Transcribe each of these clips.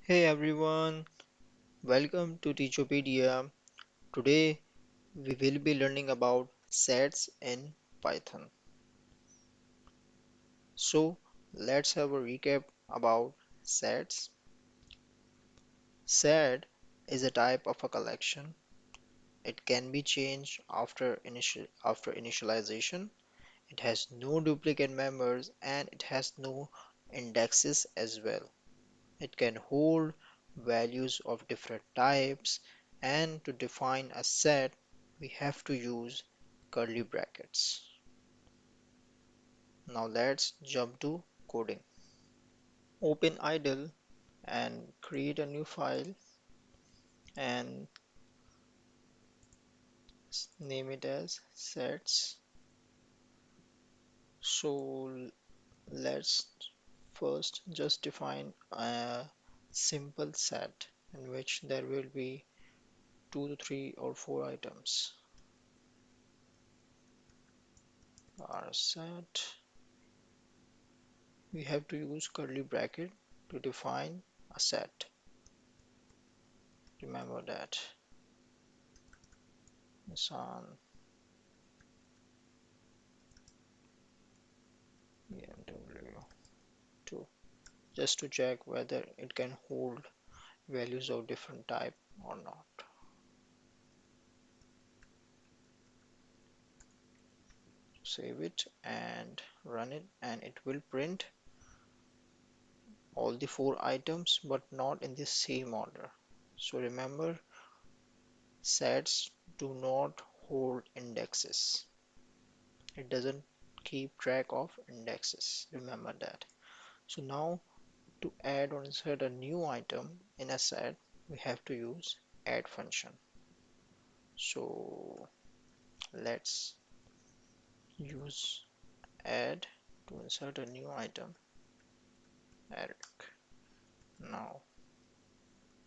Hey everyone, welcome to Teachopedia. Today we will be learning about sets in Python. So let's have a recap about sets. Set is a type of a collection. It can be changed after initialization. It has no duplicate members and it has no indexes as well. It can hold values of different types, and to define a set, we have to use curly brackets. Now let's jump to coding. Open idle and create a new file and name it as sets. So let's first just define a simple set in which there will be 2 to 3 or 4 items. Our set, we have to use curly bracket to define a set. Remember that. Nissan BMW 2, just to check whether it can hold values of different type or not. Save it and run it, and it will print all the 4 items but not in the same order. So remember, sets do not hold indexes. It doesn't keep track of indexes. Remember that. So now to add or insert a new item in a set, we have to use add function. So let's use add to insert a new item, Eric. Now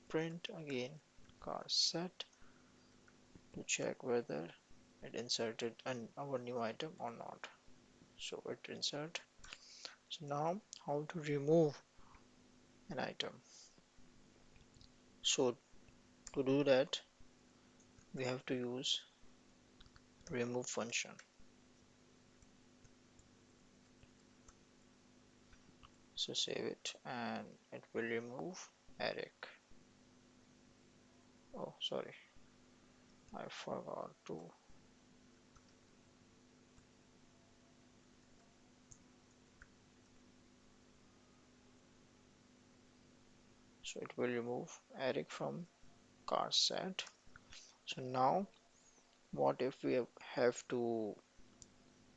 print again car set to check whether it inserted our new item or not. So it insert. So now how to remove an item. So to do that, we have to use remove function. So save it and it will remove Eric. Oh, sorry, I forgot to. So it will remove Eric from car set. So now what if we have to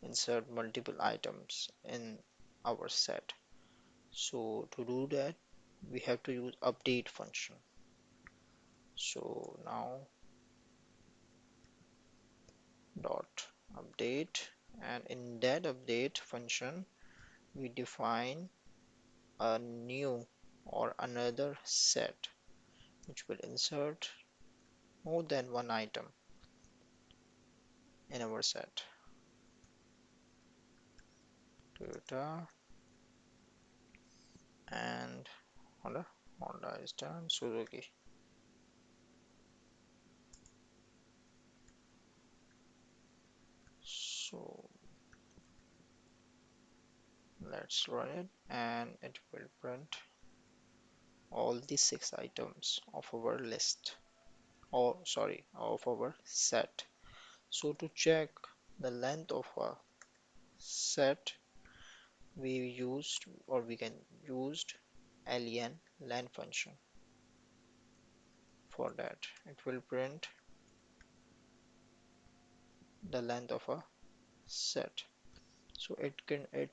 insert multiple items in our set? So to do that, we have to use update function. So now dot update, and in that update function we define a new or another set which will insert more than one item in our set. Toyota and Honda is done, Suzuki. So let's run it and it will print all the 6 items of our list, or sorry, of our set. So to check the length of a set, we used or we can used len function. For that it will print the length of a set. So it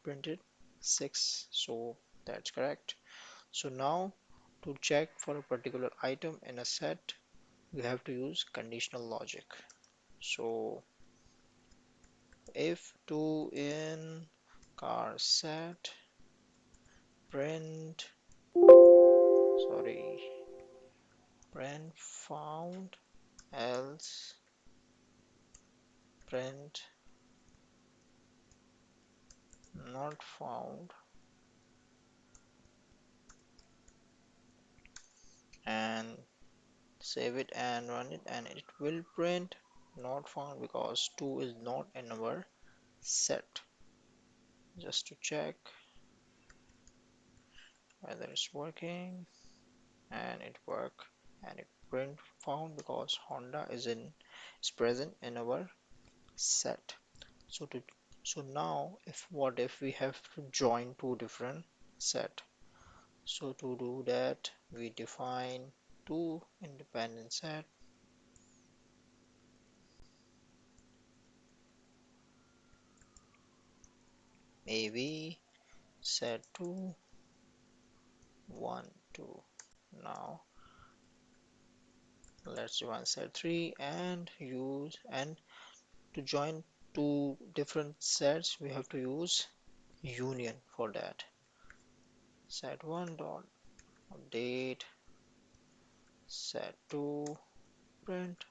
printed 6, so that's correct. So now to check for a particular item in a set, we have to use conditional logic. So if to in car set print, sorry, print found, else print not found, Save it and run it, and it will print not found because 2 is not in our set. Just to check whether it's working, and it work, and it print found because Honda is present in our set. So to so now if what if we have to join two different set? So to do that, we define two independent set. Maybe set 2 1 2. Now let's define set 3 and use, and to join two different sets we have to use union for that. Set 1 dot update set 2 print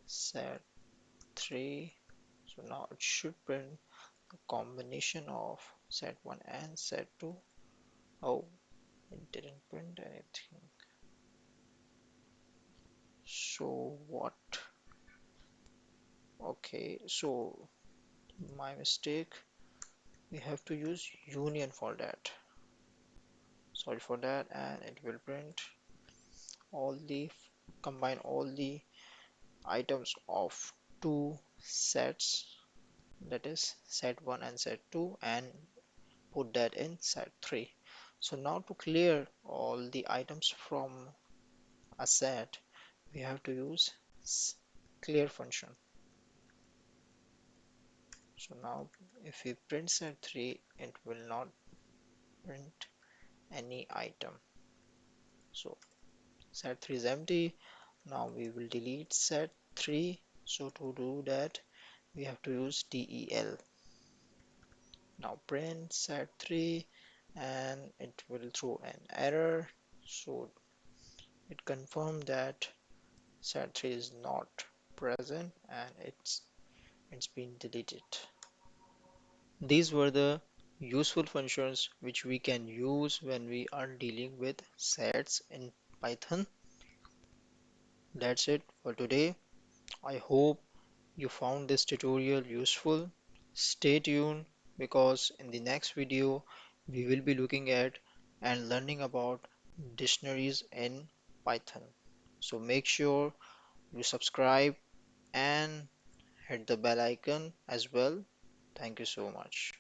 set 3. So now it should print the combination of set 1 and set 2. Oh, it didn't print anything. So what? Okay, so my mistake. We have to use union for that. Sorry for that, and it will print all the combine all the items of two sets, that is set 1 and set 2, and put that in set 3. So now to clear all the items from a set, we have to use clear function. So now if we print set 3, it will not print any item. So set 3 is empty. Now we will delete set 3. So to do that, we have to use del. Now print set 3, and it will throw an error. So it confirmed that set 3 is not present, and it's been deleted. These were the useful functions which we can use when we are dealing with sets in Python. That's it for today. I hope you found this tutorial useful. Stay tuned, because in the next video we will be looking at and learning about dictionaries in Python. So make sure you subscribe and hit the bell icon as well. Thank you so much.